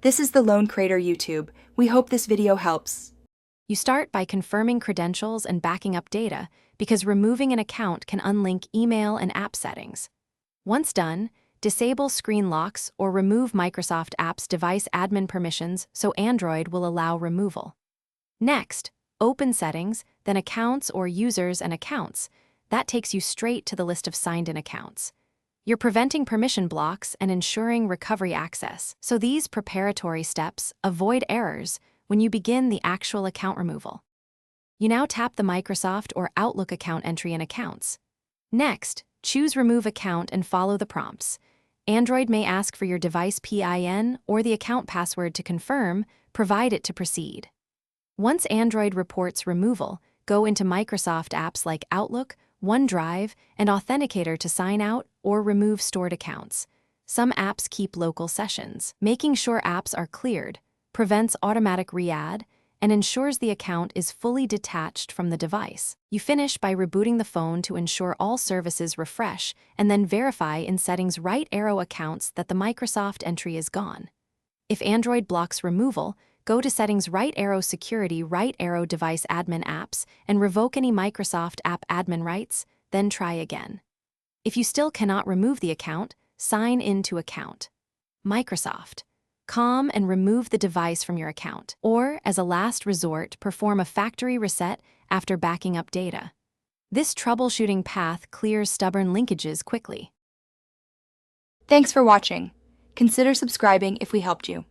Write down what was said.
This is the Lone Crater YouTube. We hope this video helps. You start by confirming credentials and backing up data because removing an account can unlink email and app settings. Once done, disable screen locks or remove Microsoft Apps device admin permissions so Android will allow removal. Next, open Settings, then Accounts or Users and Accounts. That takes you straight to the list of signed-in accounts. You're preventing permission blocks and ensuring recovery access, so these preparatory steps avoid errors when you begin the actual account removal. You now tap the Microsoft or Outlook account entry in Accounts. Next, choose Remove Account and follow the prompts. Android may ask for your device PIN or the account password to confirm, provide it to proceed. Once Android reports removal, go into Microsoft apps like Outlook, OneDrive, and Authenticator to sign out or remove stored accounts. Some apps keep local sessions. Making sure apps are cleared prevents automatic re-add and ensures the account is fully detached from the device. You finish by rebooting the phone to ensure all services refresh and then verify in Settings right arrow accounts that the Microsoft entry is gone. If Android blocks removal, go to Settings right arrow Security right arrow Device Admin Apps and revoke any Microsoft app admin rights, then try again. If you still cannot remove the account, sign into Account. Microsoft.com and remove the device from your account. Or, as a last resort, perform a factory reset after backing up data. This troubleshooting path clears stubborn linkages quickly. Thanks for watching. Consider subscribing if we helped you.